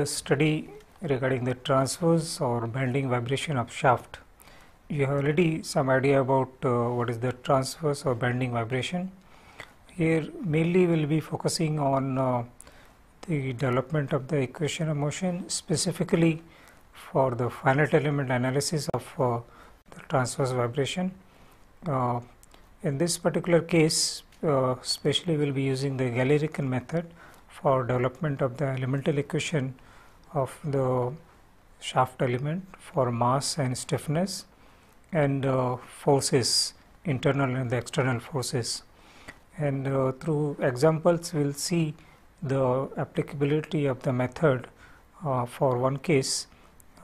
will study regarding the transverse or bending vibration of shaft. You have already some idea about what is the transverse or bending vibration. Here mainly we will be focusing on the development of the equation of motion, specifically for the finite element analysis of the transverse vibration. In this particular case, especially we will be using the Galerkin method for development of the elemental equation of the shaft element for mass and stiffness and forces, internal and the external forces. And through examples we will see the applicability of the method for one case,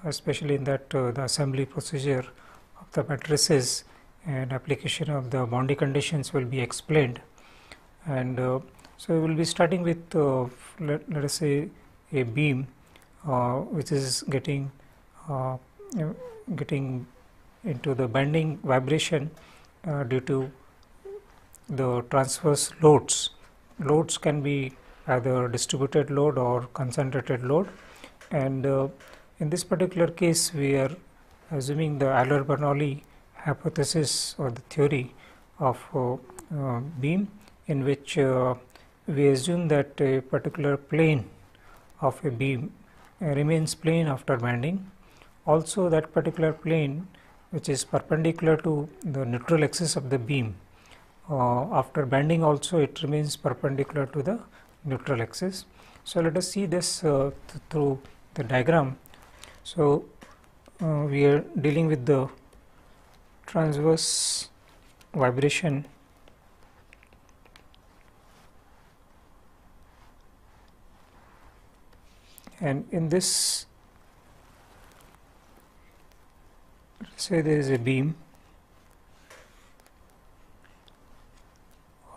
especially in that the assembly procedure of the matrices and application of the boundary conditions will be explained. And so we will be starting with let us say a beam which is getting into the bending vibration due to the transverse loads. Loads can be either distributed load or concentrated load, and in this particular case we are assuming the Euler-Bernoulli hypothesis or the theory of beam, in which we assume that a particular plane of a beam remains plane after bending. Also that particular plane which is perpendicular to the neutral axis of the beam, after bending also it remains perpendicular to the neutral axis. So let us see this through the diagram. So we are dealing with the transverse vibration and in this, say there is a beam,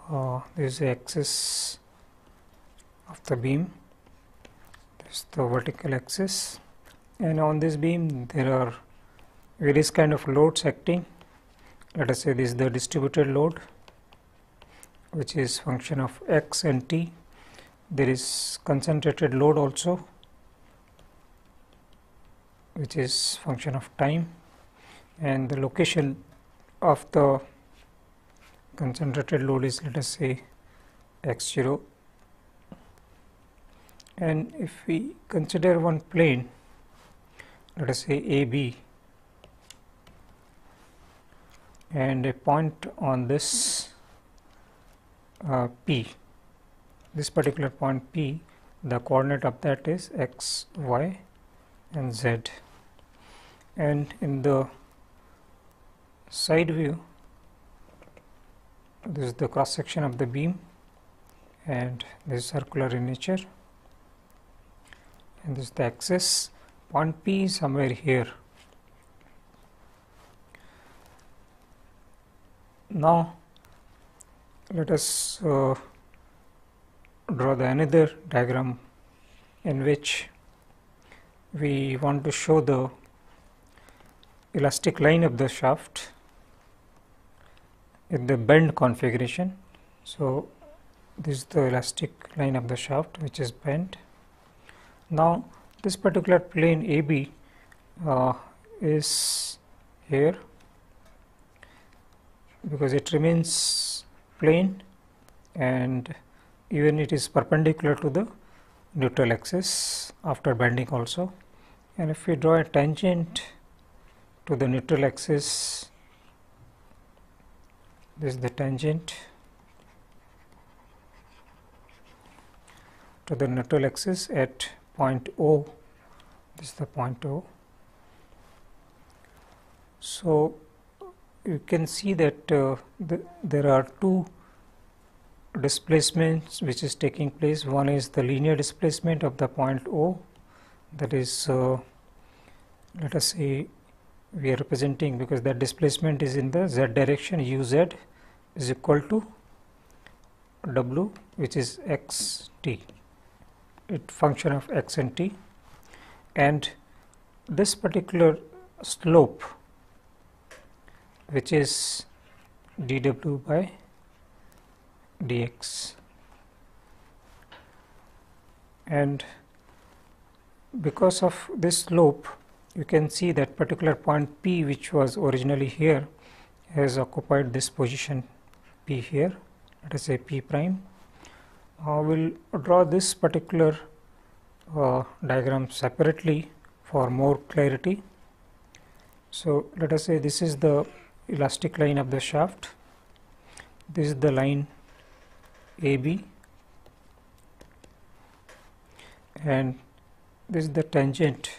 there is the axis of the beam, this is the vertical axis, and on this beam there are various kind of loads acting. Let us say this is the distributed load, which is function of x and t. There is concentrated load also, which is function of time, and the location of the concentrated load is, let us say, x0. And if we consider one plane, let us say AB, and a point on this P, this particular point P, the coordinate of that is x, y and z, and in the side view this is the cross section of the beam, and this is circular in nature, and this is the axis. Point P is somewhere here. Now let us draw the another diagram in which we want to show the elastic line of the shaft in the bend configuration. So this is the elastic line of the shaft which is bent. Now this particular plane AB is here because it remains plane and even it is perpendicular to the neutral axis after bending also. And if we draw a tangent to the neutral axis, this is the tangent to the neutral axis at point O, this is the point O. So you can see that there are two displacements which is taking place. One is the linear displacement of the point O, that is let us say we are representing, because that displacement is in the z direction, uz is equal to w, which is x t, it function of x and t, and this particular slope which is dw by dx, and because of this slope, you can see that particular point P, which was originally here, has occupied this position P here. Let us say P prime. We'll draw this particular diagram separately for more clarity. So let us say this is the elastic line of the shaft, this is the line AB, and this is the tangent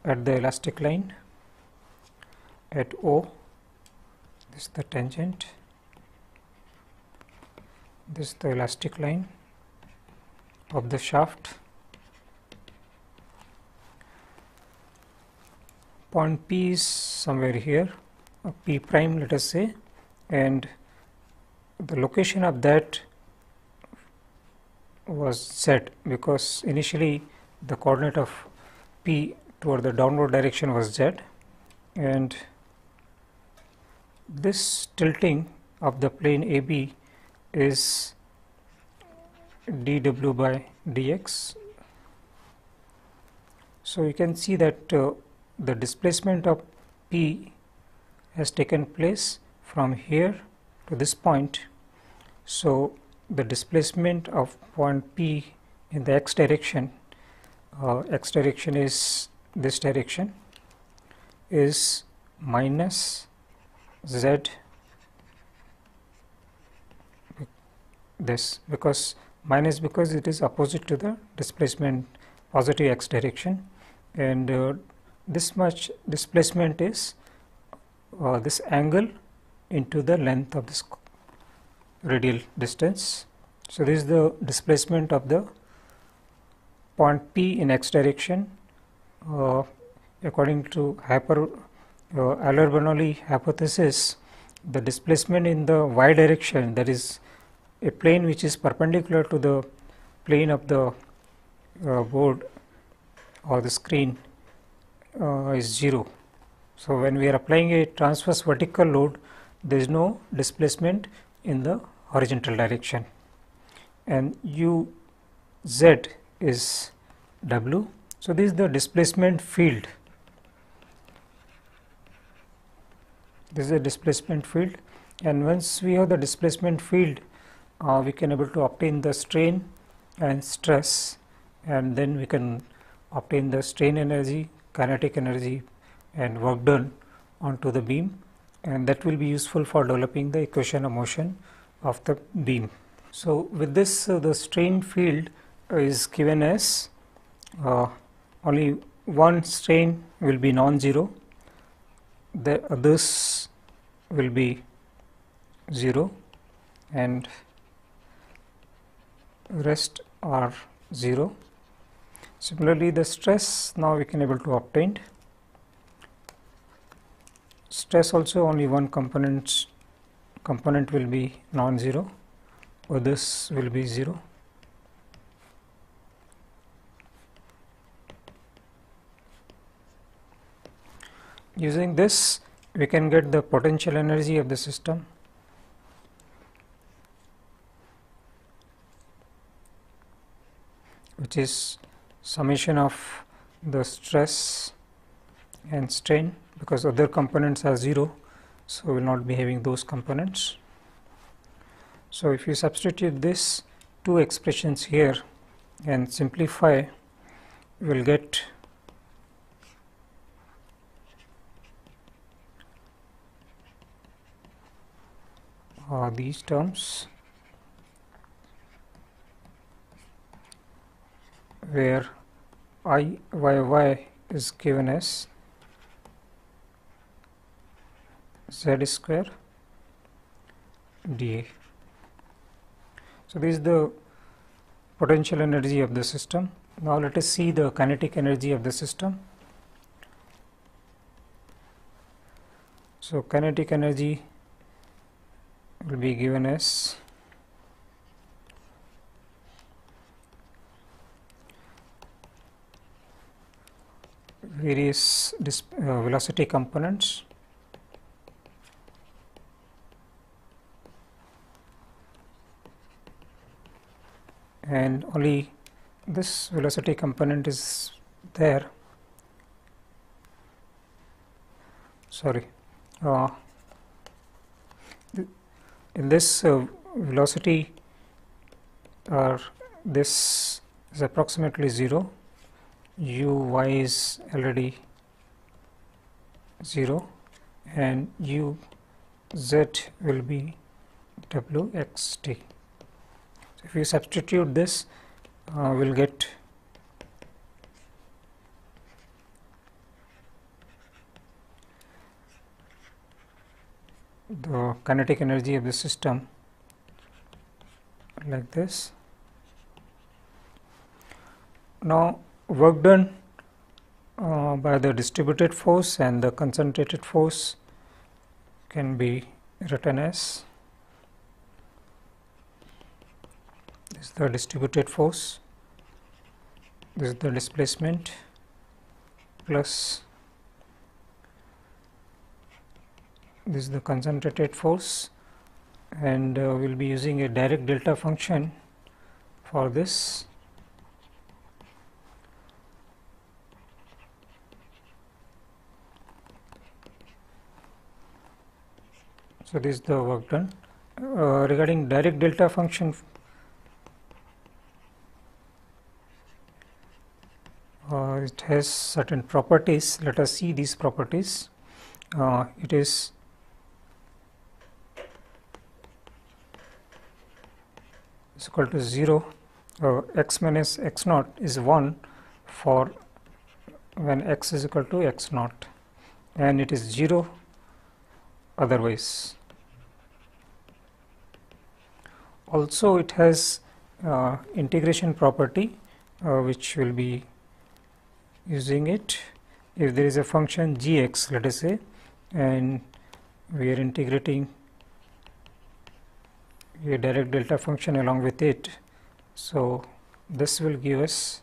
at the elastic line at O. This is the tangent, this is the elastic line of the shaft. Point P is somewhere here, P prime let us say, and the location of that was Z, because initially the coordinate of P toward the downward direction was Z, and this tilting of the plane AB is dw by dx. So you can see that the displacement of P has taken place from here to this point. So the displacement of point P in the x direction is this direction, is minus Z, this, because minus because it is opposite to the displacement positive x direction, and this much displacement is this angle into the length of this radial distance. So this is the displacement of the point P in x direction according to Euler-Bernoulli hypothesis. The displacement in the y direction, that is a plane which is perpendicular to the plane of the board or the screen, is 0. So when we are applying a transverse vertical load, there is no displacement in the horizontal direction, and uz is w. So this is the displacement field. This is a displacement field, and once we have the displacement field, we can able to obtain the strain and stress, and then we can obtain the strain energy, kinetic energy, and work done onto the beam, and that will be useful for developing the equation of motion of the beam. So with this, the strain field is given as only one strain will be non-zero, the others will be 0, and rest are 0. Similarly, the stress now we can able to obtain. Stress also only one component will be non-zero, others will be 0. Using this, we can get the potential energy of the system. Which is summation of the stress and strain, because other components are 0, so we will not be having those components. So if you substitute this two expressions here and simplify, we will get these terms, where Iyy is given as z square dA. So this is the potential energy of the system. Now let us see the kinetic energy of the system. So kinetic energy will be given as various velocity components, and only this velocity component is there. Sorry, in this velocity, or this is approximately 0, u y is already 0, and u z will be w x t. So if you substitute this, we'll get the kinetic energy of the system like this. Now, work done by the distributed force and the concentrated force can be written as this is the distributed force, this is the displacement, plus this is the concentrated force, and we will be using a direct delta function for this. So this is the work done. Regarding direct delta function, it has certain properties. Let us see these properties. It is equal to 0, x minus x naught is 1 for when x is equal to x naught, and it is 0 otherwise. Also, it has integration property, which will be using it if there is a function gx, let us say, and we are integrating a direct delta function along with it. So this will give us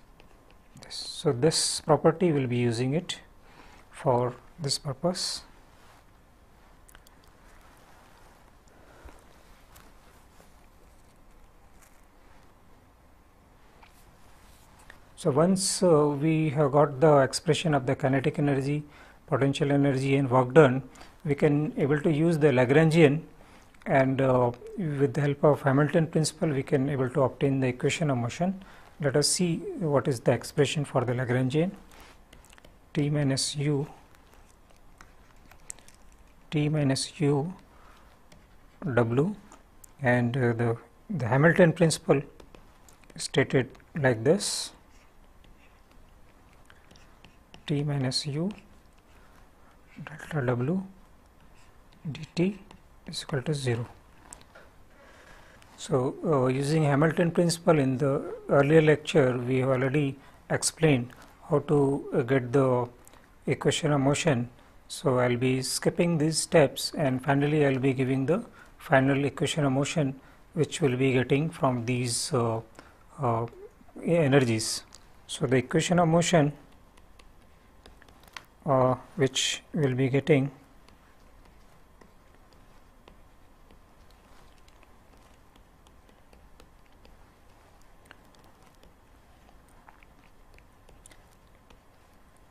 this. So this property will be using it for this purpose. So once we have got the expression of the kinetic energy, potential energy and work done, we can able to use the Lagrangian, and with the help of Hamilton principle we can able to obtain the equation of motion. Let us see what is the expression for the Lagrangian. T minus u w, and the Hamilton principle is stated like this: T minus u delta w dt is equal to 0. So using Hamilton principle, in the earlier lecture we have already explained how to get the equation of motion. So I will be skipping these steps, and finally I will be giving the final equation of motion, which will be getting from these energies. So the equation of motion which will be getting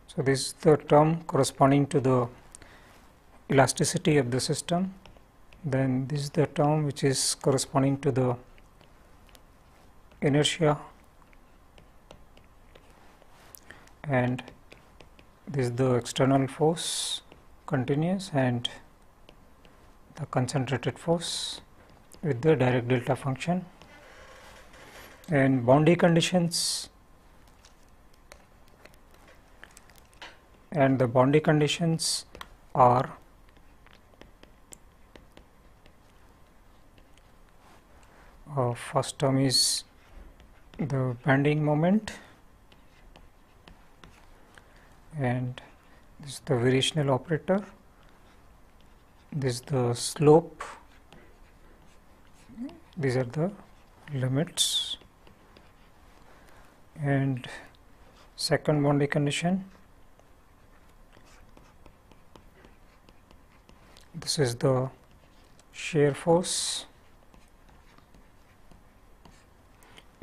so this is the term corresponding to the elasticity of the system, then this is the term which is corresponding to the inertia, and this is the external force continuous and the concentrated force with the direct delta function. And boundary conditions, and the boundary conditions are first term is the bending moment, and this is the variational operator, this is the slope, these are the limits, and second boundary condition, this is the shear force,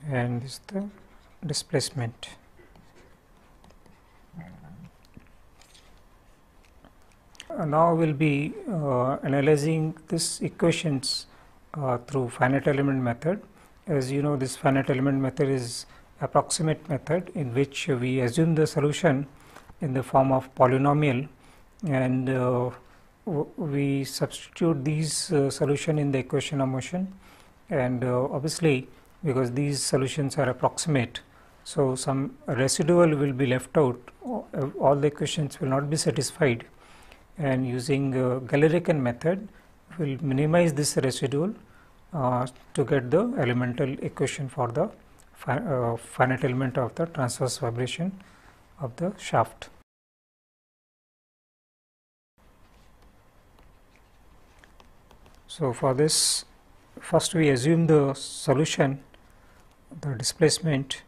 and this is the displacement. Now we'll be analyzing this equations through finite element method. As you know, this finite element method is approximate method in which we assume the solution in the form of polynomial, and we substitute these solution in the equation of motion, and obviously because these solutions are approximate, so some residual will be left out. All the equations will not be satisfied, and using Galerkin method will minimize this residual to get the elemental equation for the finite element of the transverse vibration of the shaft. So for this, first we assume the solution, the displacement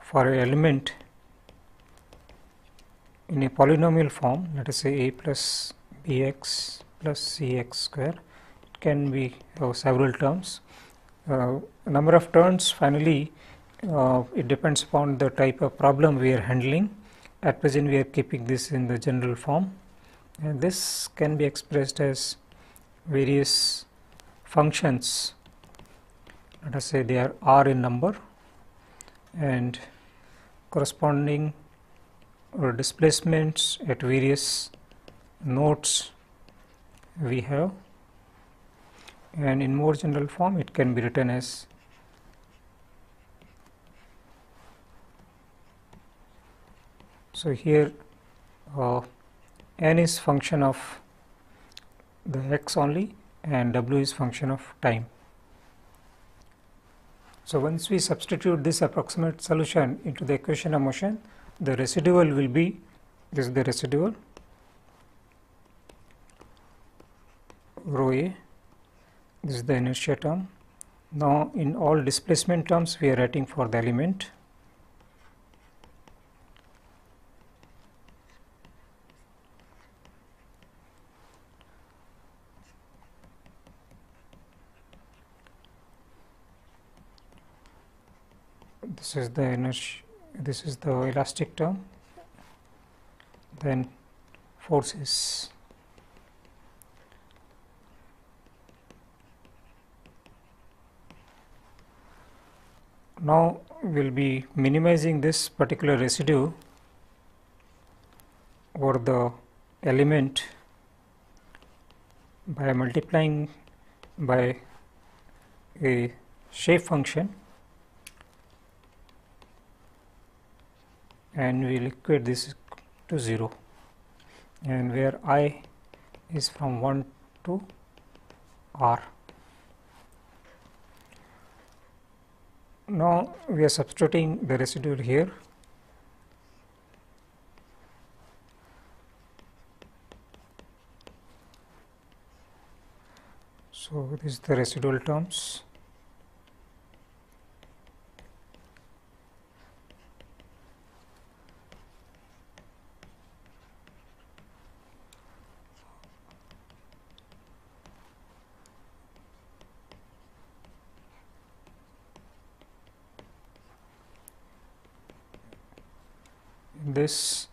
for an element in a polynomial form, let us say a plus bx plus cx square. It can be several terms. Number of terms, finally it depends upon the type of problem we are handling. At present we are keeping this in the general form, and this can be expressed as various functions. Let us say they are r in number, and corresponding displacements at various nodes we have, and in more general form it can be written as so here n is function of the x only and w is function of time. So once we substitute this approximate solution into the equation of motion, the residual will be, this is the residual rho a, this is the inertia term. Now in all displacement terms we are writing for the element. This is the inertia, this is the elastic term, then forces. Now we will be minimizing this particular residue over the element by multiplying by a shape function, and we will equate this to 0, and where I is from 1 to r. Now we are substituting the residual here. So this is the residual terms. This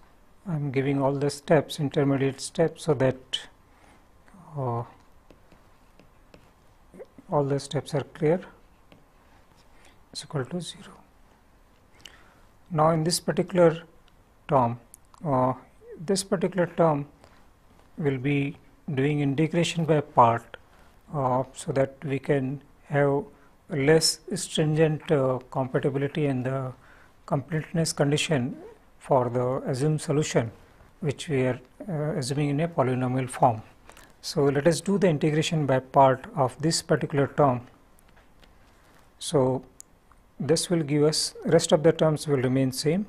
I am giving all the steps, intermediate steps, so that all the steps are clear, is equal to 0. Now in this particular term, will be doing integration by part, so that we can have less stringent compatibility and the completeness condition for the assumed solution, which we are assuming in a polynomial form. So let us do the integration by part of this particular term. So this will give us, rest of the terms will remain same.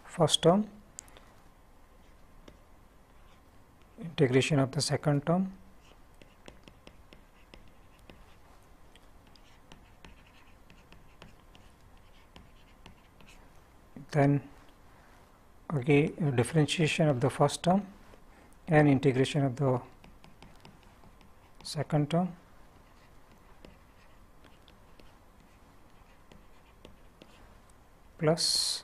First term, integration of the second term, then again differentiation of the first term and integration of the second term, plus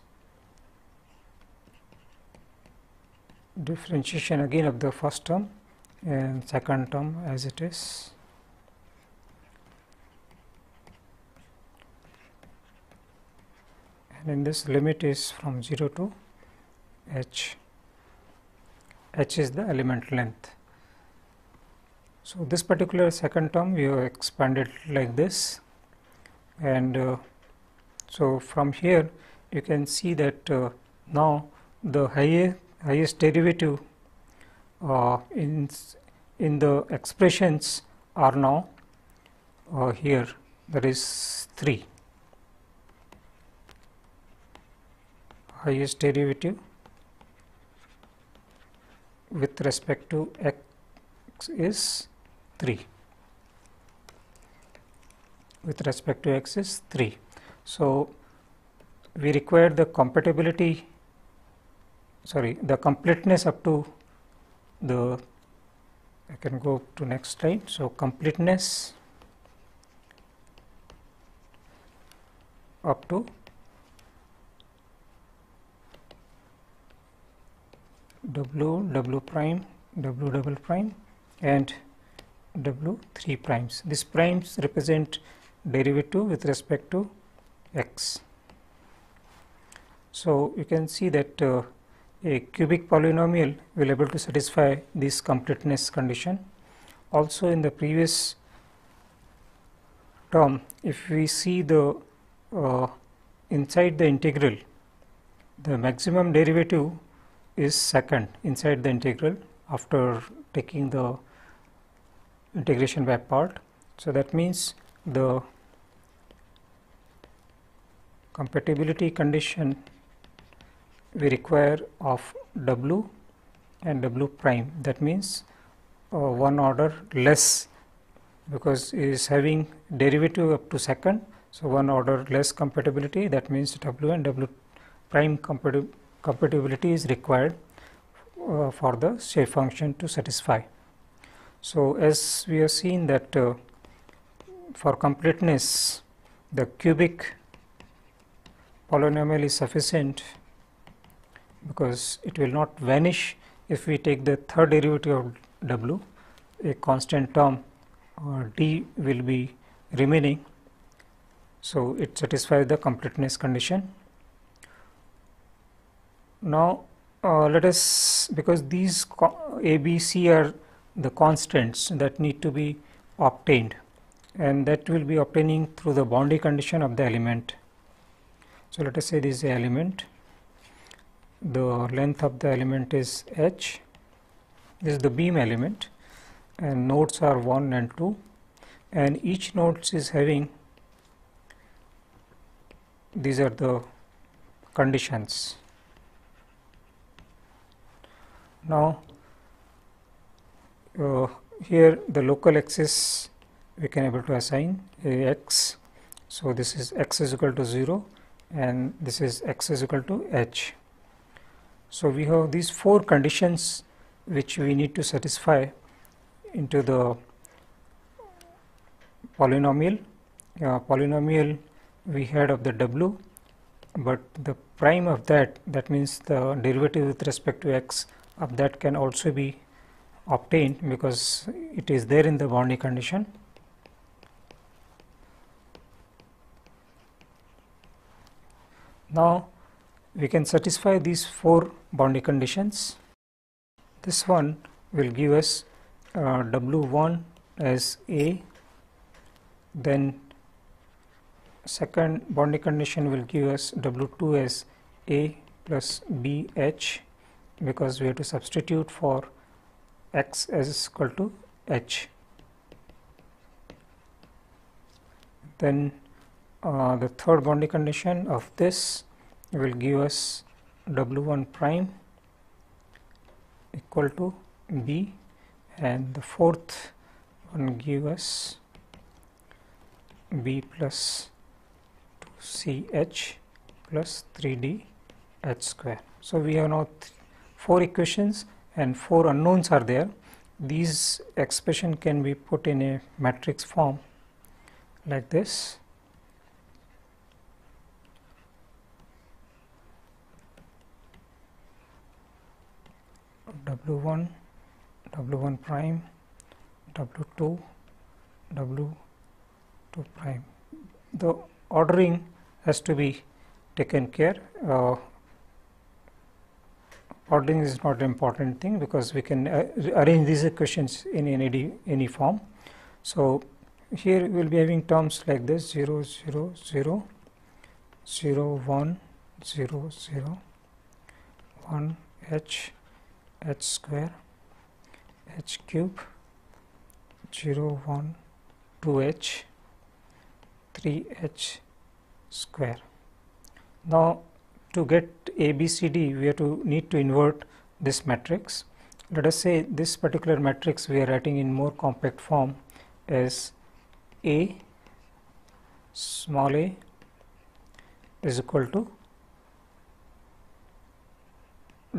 differentiation again of the first term and second term as it is. And in this limit is from 0 to h. H is the element length. So this particular second term we have expanded like this, and so from here you can see that now the highest derivative in the expressions are now here, that is 3. Highest derivative with respect to x is 3. With respect to x is 3. So we require the compatibility, the completeness up to the, I can go to next slide. So completeness up to w prime, w double prime and w 3 primes. These primes represent derivative with respect to x. So you can see that a cubic polynomial will able to satisfy this completeness condition. Also in the previous term, if we see the inside the integral, the maximum derivative is second inside the integral after taking the integration by part. So that means the compatibility condition we require of w and w prime, that means one order less, because it is having derivative up to second. So one order less compatibility, that means w and w prime compatibility is required for the shape function to satisfy. So as we have seen that for completeness the cubic polynomial is sufficient, because it will not vanish if we take the third derivative of w, a constant term d will be remaining. So it satisfies the completeness condition. Now let us, because these a, b, c are the constants that need to be obtained, and that will be obtaining through the boundary condition of the element. So let us say this is the element, the length of the element is h, this is the beam element, and nodes are 1 and 2, and each node is having, these are the conditions. Now here the local axis we can able to assign a x. So this is x is equal to 0 and this is x is equal to h. So we have these 4 conditions which we need to satisfy into the polynomial. Polynomial we had of the w, but the prime of that, that means the derivative with respect to x of that, can also be obtained because it is there in the boundary condition. Now we can satisfy these 4 boundary conditions. This one will give us w1 as a, then second boundary condition will give us w2 as a plus b h, because we have to substitute for x as equal to h. Then the third boundary condition of this will give us w1 prime equal to b, and the fourth one give us b plus 2ch plus 3d h square. So we have now 4 equations and 4 unknowns are there. These expression can be put in a matrix form like this. W1, W1 prime, W2, W2 prime. The ordering has to be taken care. Ordering is not an important thing because we can arrange these equations in any form. So here we will be having terms like this: 0, 0, 0, 0, 1, 0, 0, 1, h square, h cube, 0, 1, 2h, 3h square. Now to get A, B, C, D, we need to invert this matrix. Let us say this particular matrix we are writing in more compact form as A small a is equal to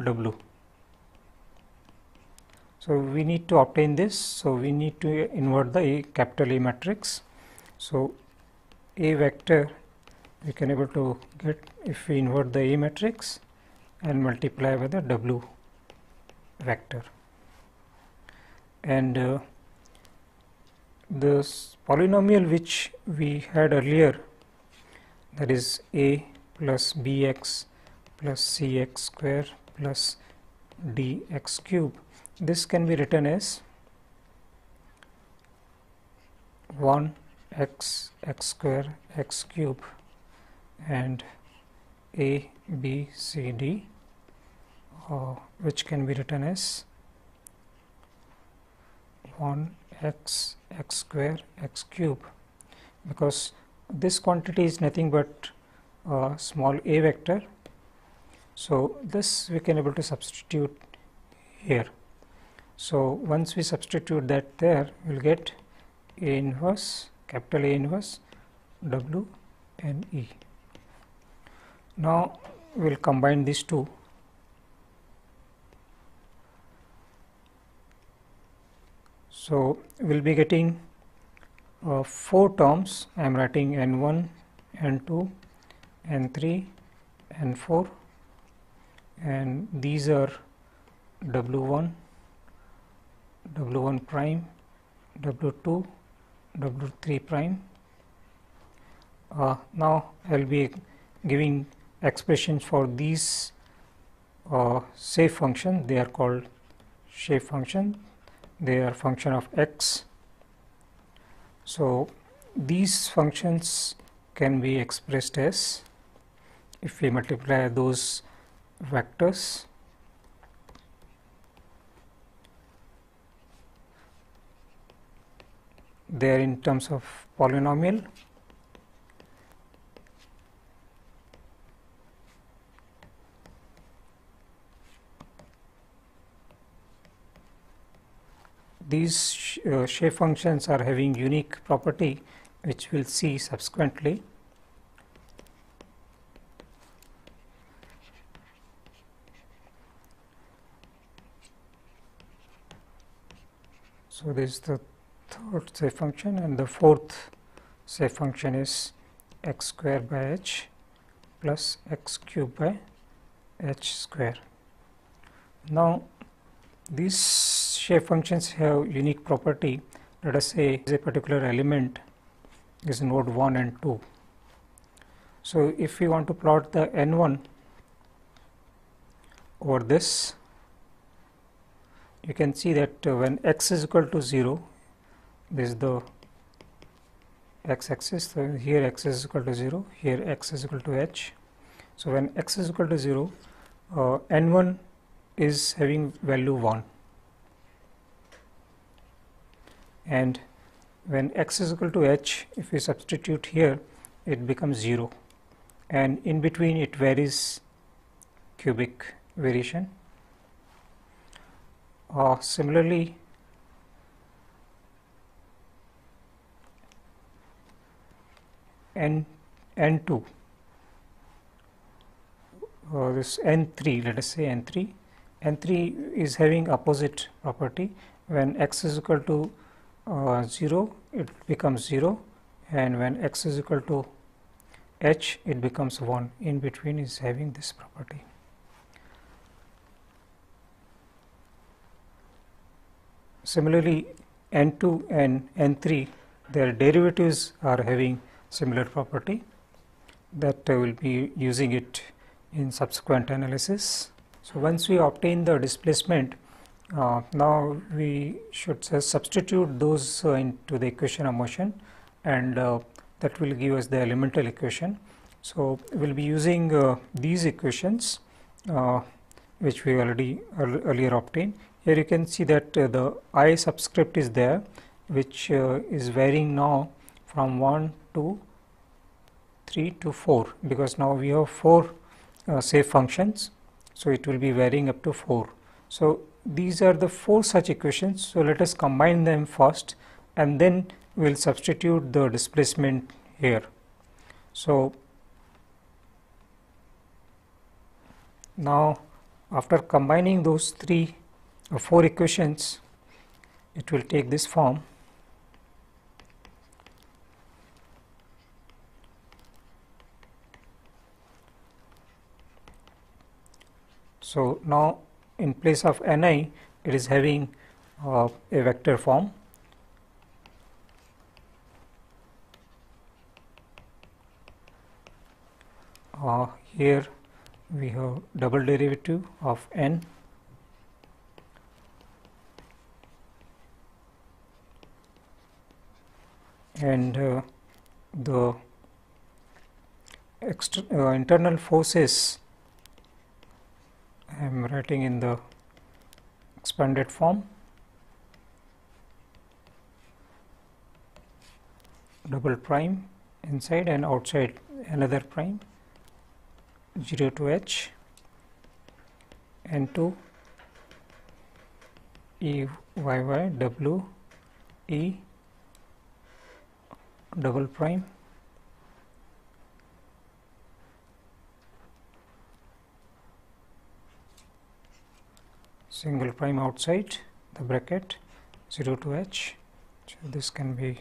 W. So we need to obtain this. So we need to invert the capital A matrix. So A vector we can able to get if we invert the A matrix and multiply by the W vector. And this polynomial which we had earlier, that is A plus Bx plus Cx square plus Dx cube, this can be written as 1x x square x cube and A, B, C, D, which can be written as 1x x square x cube, because this quantity is nothing but small a vector. So this we can able to substitute here. So once we substitute that there, we will get A inverse, capital A inverse W and E. Now we will combine these two. So we will be getting 4 terms. I am writing N1, N2, N3, N4, and these are W1, W1 prime, W2, W3 prime. Now I will be giving expressions for these shape function. They are called shape function. They are function of x. So these functions can be expressed as, if we multiply those vectors, they are in terms of polynomial. These shape functions are having unique property which we will see subsequently. So this is the third shape function, and the fourth shape function is x square by h plus x cube by h square. Now these shape functions have unique property. Let us say a particular element is node 1 and 2. So if we want to plot the N1 over this, you can see that when x is equal to 0, this is the x axis. So here x is equal to 0, here x is equal to h. So when x is equal to 0, N1 is having value 1, and when x is equal to h, if we substitute here, it becomes 0, and in between it varies cubic variation. Similarly, N2, this N3, let us say N3 is having opposite property. When x is equal to 0, it becomes 0, and when x is equal to h, it becomes 1. In between is having this property. similarly n2 and n3, their derivatives are having similar property that will be using it in subsequent analysis. So once we obtain the displacement, now we should substitute those into the equation of motion, and that will give us the elemental equation. So we will be using these equations which we already earlier obtained. Here you can see that the I subscript is there, which is varying now from 1 to 3 to 4, because now we have 4 safe functions, so it will be varying up to 4. So these are the 4 such equations. So let us combine them first, and then we will substitute the displacement here. So now after combining those 4 equations, it will take this form. So now in place of Ni, it is having a vector form. Here we have double derivative of n, and the internal forces I am writing in the expanded form. Double prime inside and outside another prime, 0 to h, n2 e y y w e double prime single prime outside the bracket, 0 to h. So this can be,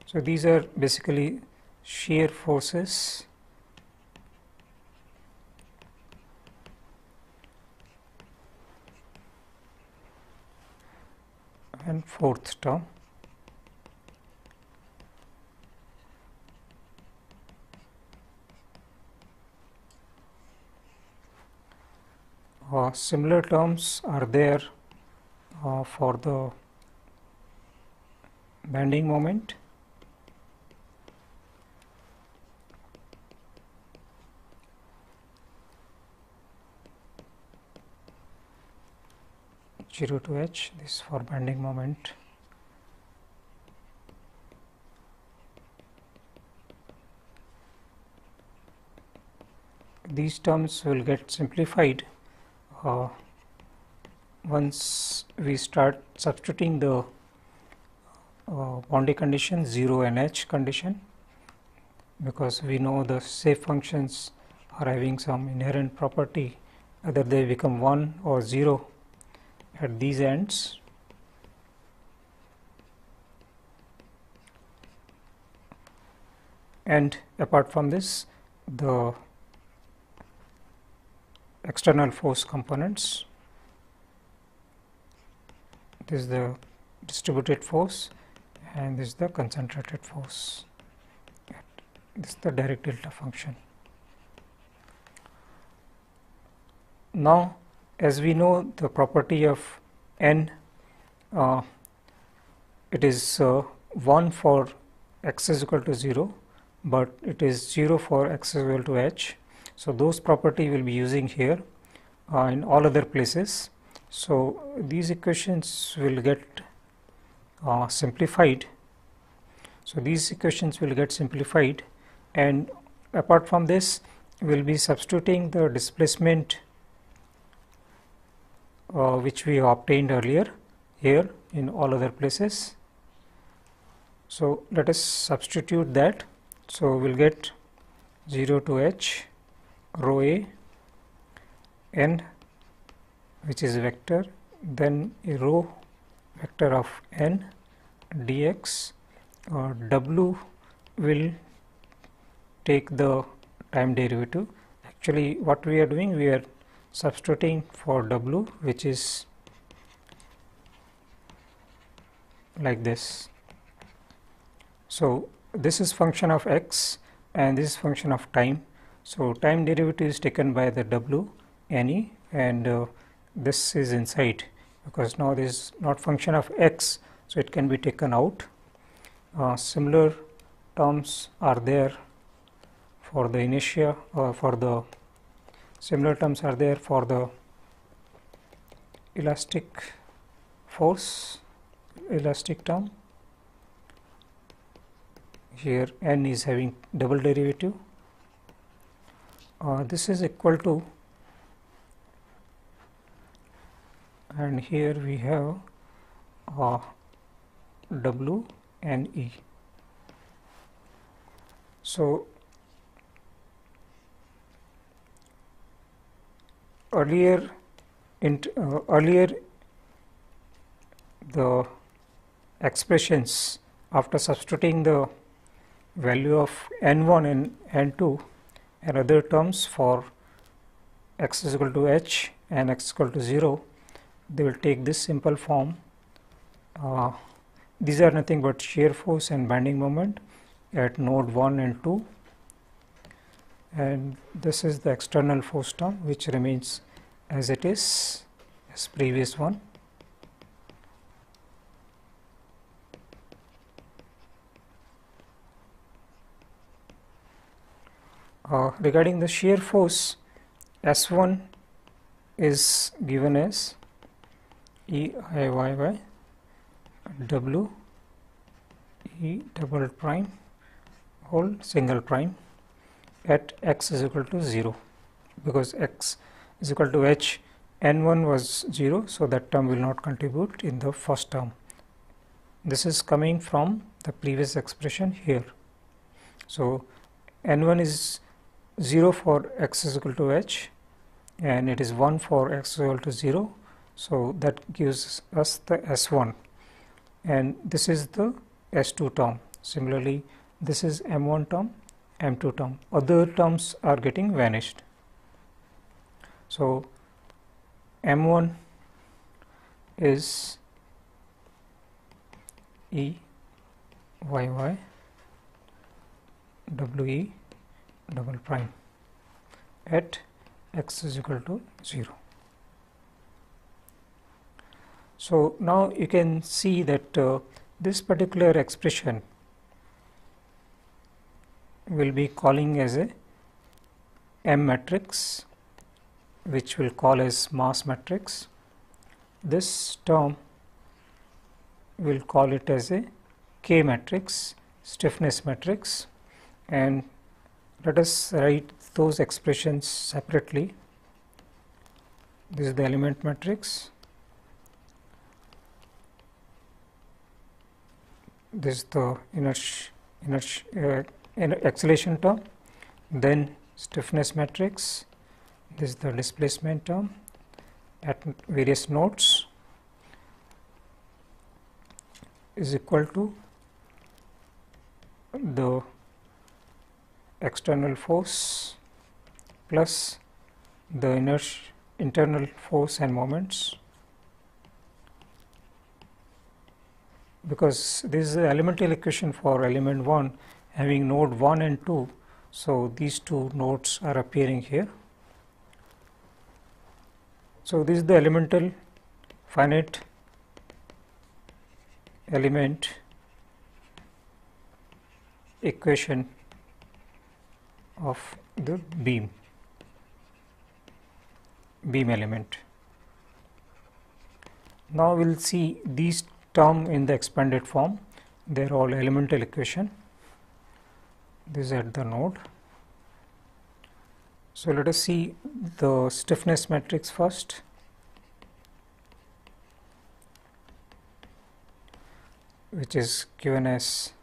so these are basically shear forces and fourth term. Similar terms are there for the bending moment. Zero to h, this for bending moment. These terms will get simplified once we start substituting the boundary condition 0 and h condition, because we know the safe functions are having some inherent property, either they become 1 or 0 at these ends. And apart from this, the external force components, this is the distributed force and this is the concentrated force, this is the direct delta function. Now as we know the property of n, it is 1 for x is equal to 0, but it is 0 for x is equal to h. So those property will be using here in all other places. So these equations will get simplified. So these equations will get simplified, and apart from this we will be substituting the displacement which we obtained earlier here in all other places. So let us substitute that. So we will get 0 to h rho a n, which is vector, then a rho vector of n dx, w will take the time derivative. Actually what we are doing, we are substituting for w, which is like this. So this is function of x and this is function of time. So time derivative is taken by the w ne, and this is inside, because now this is not function of x, so it can be taken out. Similar terms are there for the inertia, for the similar terms are there for the elastic force, elastic term. Here n is having double derivative. This is equal to, and here we have w and e. So earlier the expressions, after substituting the value of n1 and n2 and other terms for x is equal to h and x is equal to 0, they will take this simple form. These are nothing but shear force and bending moment at node 1 and 2, and this is the external force term which remains as it is as previous one. Regarding the shear force, S1 is given as EIYY W E double prime whole single prime at x is equal to 0, because x is equal to h, n1 was 0, so that term will not contribute in the first term. This is coming from the previous expression here. So n1 is 0 for x is equal to h, and it is 1 for x is equal to 0, so that gives us the S1, and this is the S2 term. Similarly, this is M1 term, M2 term. Other terms are getting vanished. So M1 is E y y w e double prime at x is equal to 0. So now you can see that this particular expression will be calling as a M matrix, which will call as mass matrix. This term will call it as a K matrix, stiffness matrix, and let us write those expressions separately. This is the element matrix, this is the acceleration term, then stiffness matrix, this is the displacement term at various nodes, is equal to the external force plus the internal force and moments, because this is the elemental equation for element 1 having node 1 and 2, so these two nodes are appearing here. So this is the elemental finite element equation of the beam element. Now we will see these terms in the expanded form. They are all elemental equation. This is at the node. So let us see the stiffness matrix first. Which is given as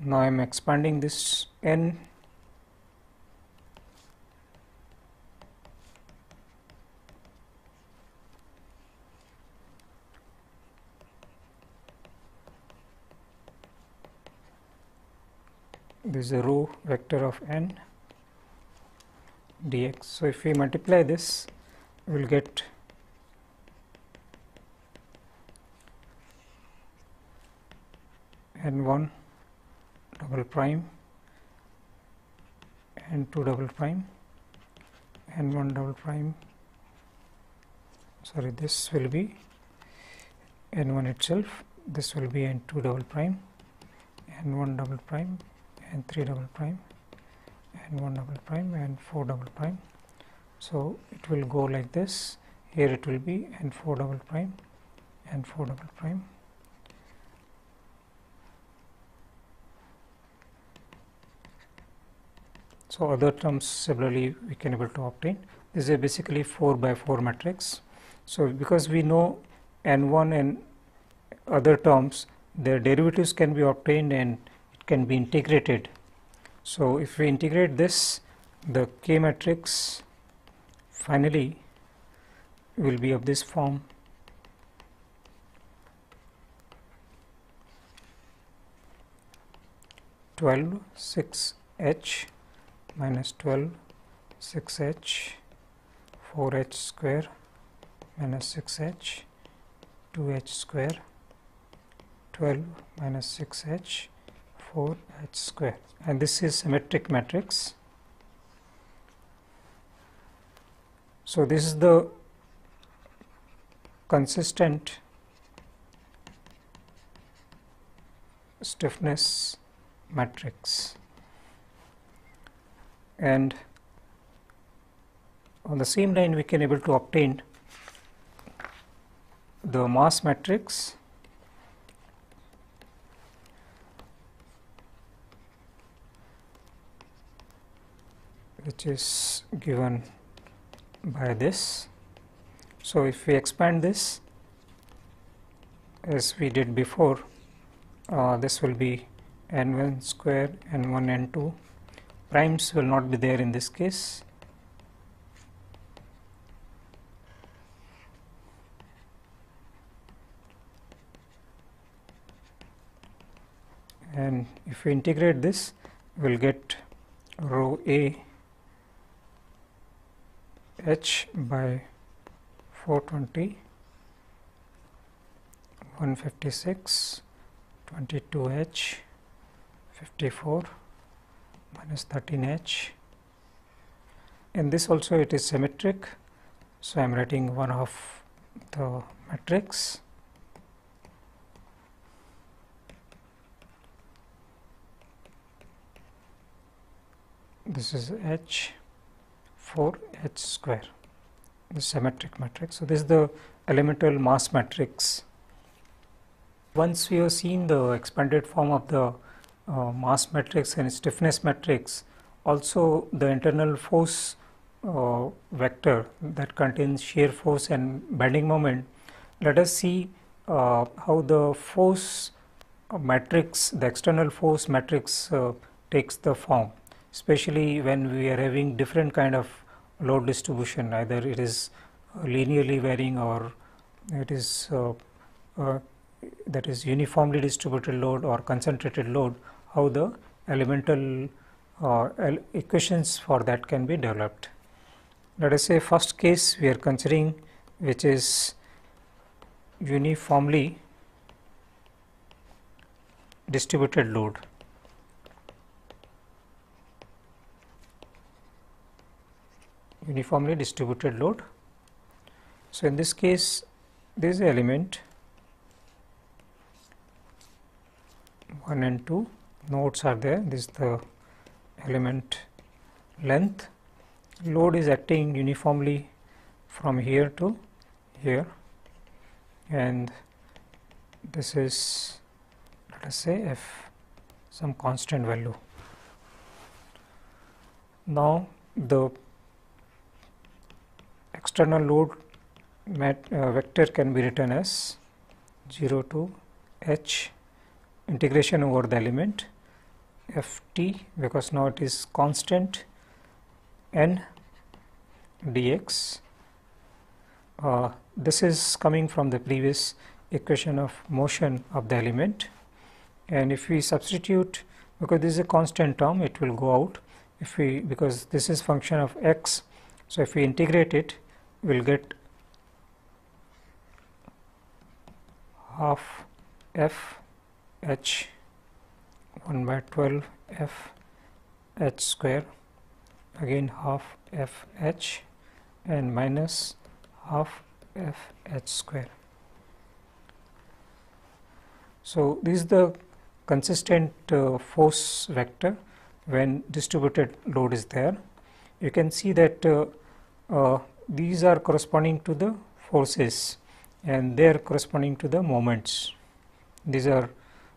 now I am expanding this n this is the row vector of n dx. So if we multiply this, we will get n1 double prime, n2 double prime, n1 double prime, sorry, this will be n1 itself, this will be n2 double prime, n1 double prime, n3 double prime, n1 double prime, n4 double prime. So it will go like this. Here it will be n4 double prime, n4 double prime, so other terms similarly we can able to obtain. This is basically 4 by 4 matrix. So because we know n1 and other terms, their derivatives can be obtained and it can be integrated. So if we integrate this, the K matrix finally will be of this form. (12 6 H minus 12 6 H 4 H square minus 6 H 2 H square 12 minus 6 H 4 H square, and this is symmetric matrix. So this is the consistent stiffness matrix, and on the same line we can able to obtain the mass matrix, which is given by this. So if we expand this as we did before, this will be n1 square, n1, n2. Primes will not be there in this case. And if we integrate this, we will get rho A H by 420, 156, 22 H, 54 minus 13 H, and this also it is symmetric. So I am writing one of the matrix. This is H 4 H square, the symmetric matrix. So this is the elemental mass matrix. Once we have seen the expanded form of the mass matrix and stiffness matrix, also the internal force vector that contains shear force and bending moment, let us see how the force matrix, the external force matrix takes the form, especially when we are having different kind of load distribution, either it is linearly varying or it is that is uniformly distributed load or concentrated load, how the elemental equations for that can be developed. Let us say first case we are considering, which is uniformly distributed load. Uniformly distributed load. So in this case, this element 1 and 2 nodes are there. This is the element length. Load is acting uniformly from here to here, and this is, let us say, f, some constant value. Now the external load vector can be written as 0 to h integration over the element ft, because now it is constant, n dx. This is coming from the previous equation of motion of the element, and if we substitute, because this is a constant term, it will go out. If we, because this is function of x, so if we integrate it, will get half f h 1 by 12 f h square, again half f h, and minus half f h square. So this is the consistent force vector when distributed load is there. You can see that these are corresponding to the forces and they are corresponding to the moments. These are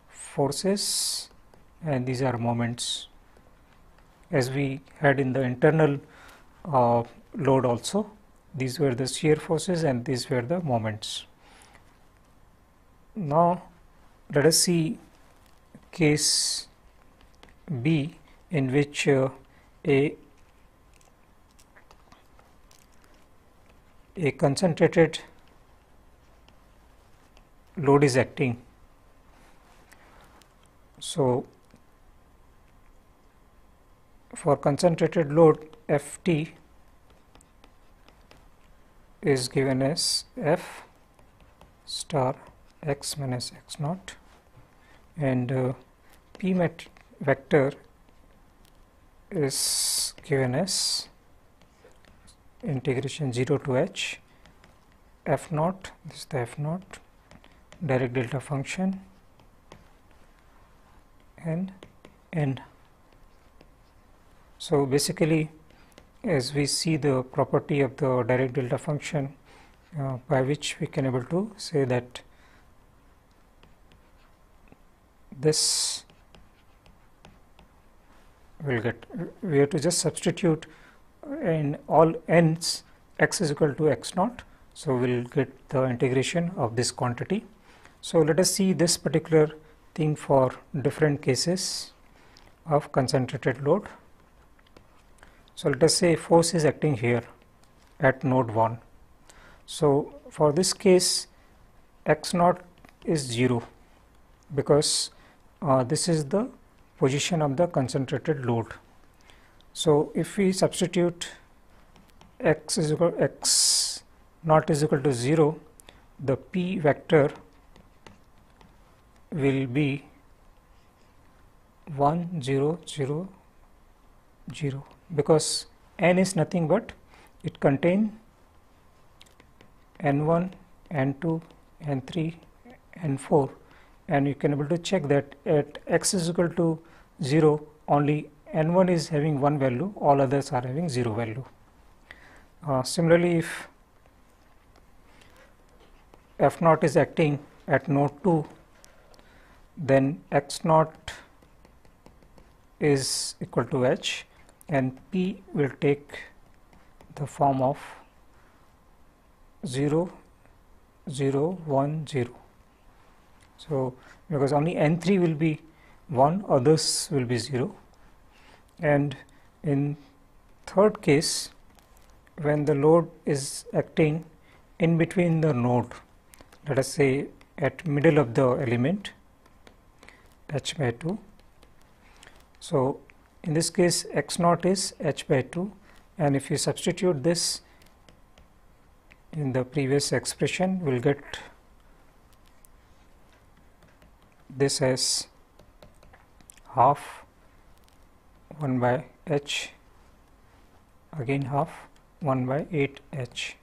forces and these are moments, as we had in the internal load also. These were the shear forces and these were the moments. Now let us see case B, in which a concentrated load is acting. So for concentrated load, Ft is given as F star x minus x naught, and P vector is given as integration 0 to h f naught, this is the f naught, direct delta function, and n. So basically, as we see the property of the direct delta function, by which we can able to say that this will get, we have to just substitute in all n's x is equal to x naught. So we will get the integration of this quantity. So let us see this particular thing for different cases of concentrated load. So let us say force is acting here at node 1. So for this case, x naught is 0 because this is the position of the concentrated load. So if we substitute x naught is equal to 0, the P vector will be 1 0 0 0, because n is nothing but it contains n1, n2, n3, n4, and you can able to check that at x is equal to 0 only n1 is having 1 value, all others are having 0 value. Similarly, if f naught is acting at node 2, then x naught is equal to h, and P will take the form of 0 0 1 0. So because only n3 will be 1, others will be 0. And in third case, when the load is acting in between the node, let us say at middle of the element h by 2. So in this case x naught is h by 2, and if you substitute this in the previous expression, we will get this as half 1 by h, again half 1 by 8 h.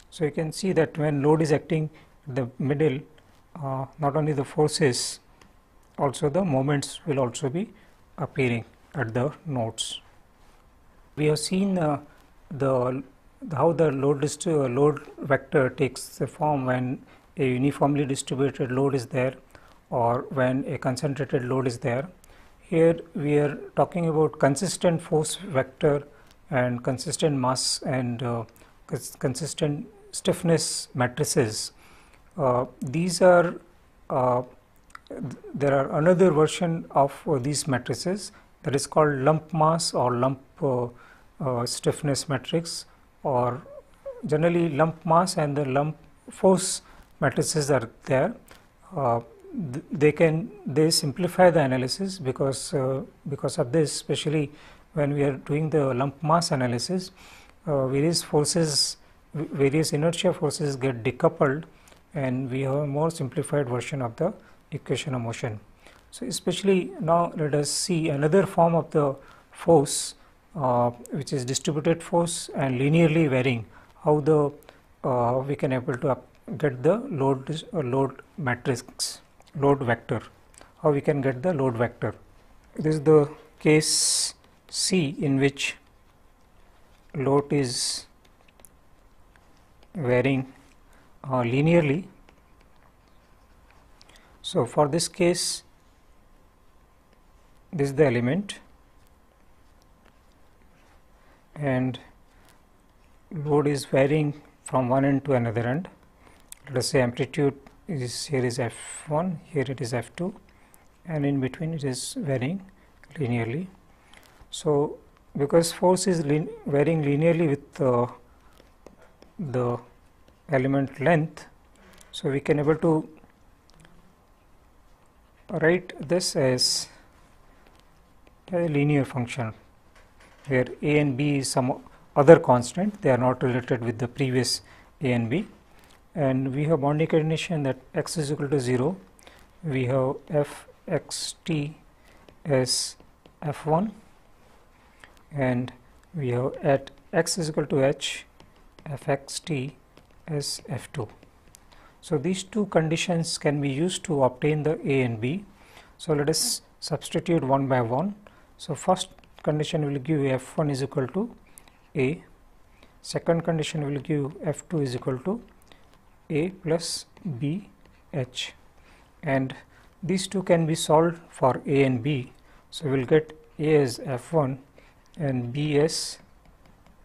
So you can see that when load is acting in the middle, not only the forces, also the moments will also be appearing at the nodes. We have seen how the load vector takes the form when a uniformly distributed load is there or when a concentrated load is there. Here we are talking about consistent force vector and consistent mass and consistent stiffness matrices. These are there are another version of these matrices that is called lump mass or lump stiffness matrix, or generally lump mass and the lump force matrices are there. They simplify the analysis because of this, especially when we are doing the lump mass analysis, various forces, various inertia forces get decoupled, and we have a more simplified version of the equation of motion. So especially now let us see another form of the force, which is distributed force and linearly varying, how the we can able to get the load matrix, load vector, how we can get the load vector. This is the case C in which load is varying linearly. So for this case, this is the element and load is varying from one end to another end. Let us say amplitude is here is F1, here it is F2, and in between it is varying linearly. So because force is varying linearly with the element length, so we can able to write this as a linear function where a and b is some other constant, they are not related with the previous a and b, and we have boundary condition that x is equal to 0, we have f x t as f1, and we have at x is equal to h f x t as f2. So these two conditions can be used to obtain the a and b. So let us substitute one by one. So first condition will give f1 is equal to a, second condition will give f2 is equal to a plus b h, and these two can be solved for a and b. So we will get a as f1 and b as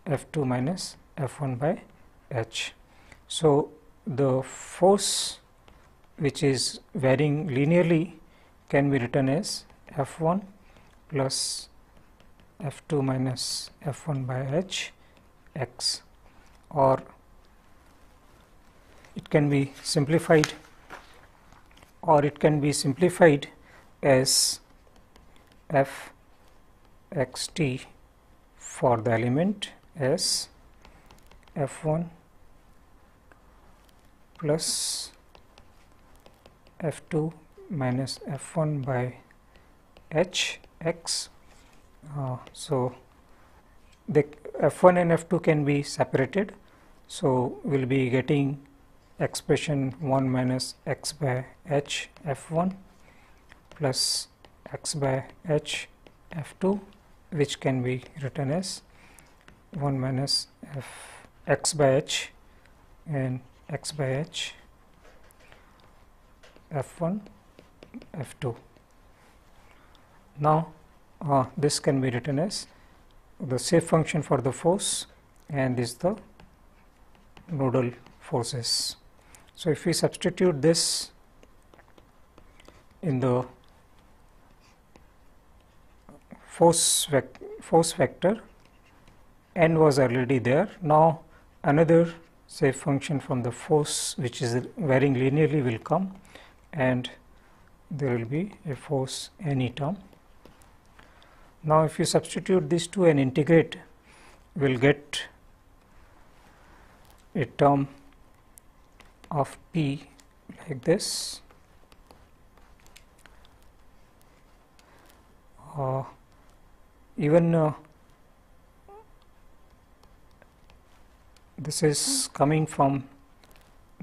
f2 minus f1 by h. So the force which is varying linearly can be written as f1 plus f2 minus f1 by h x, or it can be simplified as f x t for the element as f1 plus f2 minus f1 by h x. So the f1 and f2 can be separated, so we will be getting expression 1 minus x by h f1 plus x by h f2, which can be written as 1 minus x by h and x by h f1 f2. Now this can be written as the shape function for the force and is the nodal forces. So if we substitute this in the force vector, n was already there. Now another shape function from the force which is varying linearly will come, and there will be a force any term. Now if you substitute these two and integrate, we will get a term of p like this. Even this is coming from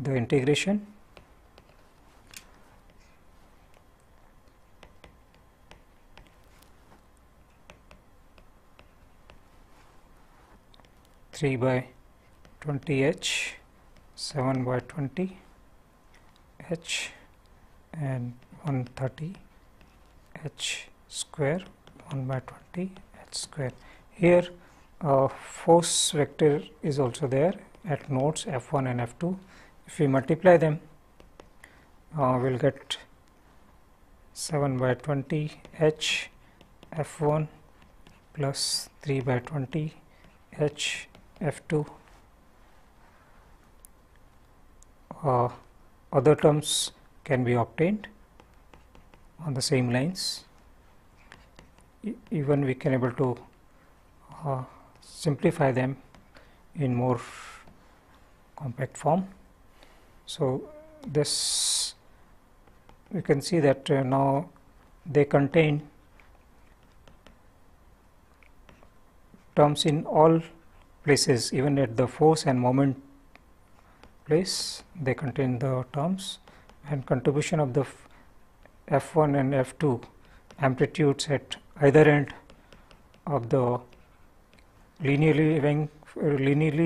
the integration. Three by 20 h, 7 by 20 h, and 130 h square, 1 by 20 h square. Here force vector is also there at nodes f1 and f2. If we multiply them, we will get 7 by 20 h f1 plus 3 by 20 h f2. Other terms can be obtained on the same lines. Even we can able to simplify them in more compact form. So this, you can see that now they contain terms in all places, even at the force and moment place they contain the terms, and contribution of the F1 and F2 amplitudes at either end of the linearly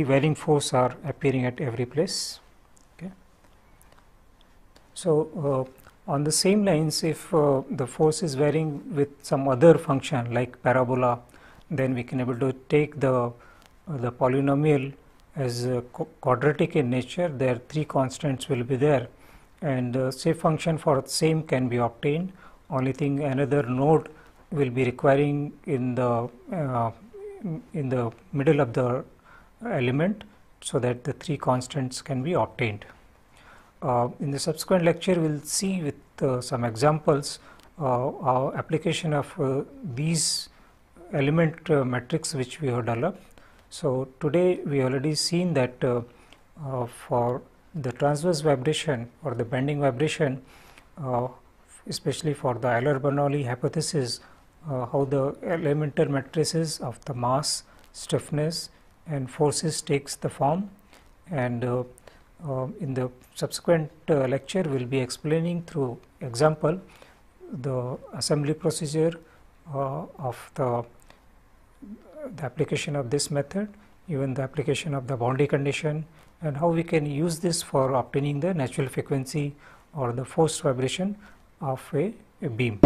varying force are appearing at every place. Okay. So on the same lines, if the force is varying with some other function like parabola, then we can able to take the polynomial as quadratic in nature. There 3 constants will be there, and shape function for same can be obtained. Only thing, another node will be requiring in the middle of the element, so that the 3 constants can be obtained. In the subsequent lecture, we will see with some examples our application of these element matrix which we have developed. So today we already seen that for the transverse vibration or the bending vibration, especially for the Euler-Bernoulli hypothesis, how the elemental matrices of the mass, stiffness and forces takes the form, and in the subsequent lecture we will be explaining through example the assembly procedure of the application of this method, even the application of the boundary condition, and how we can use this for obtaining the natural frequency or the forced vibration of a beam.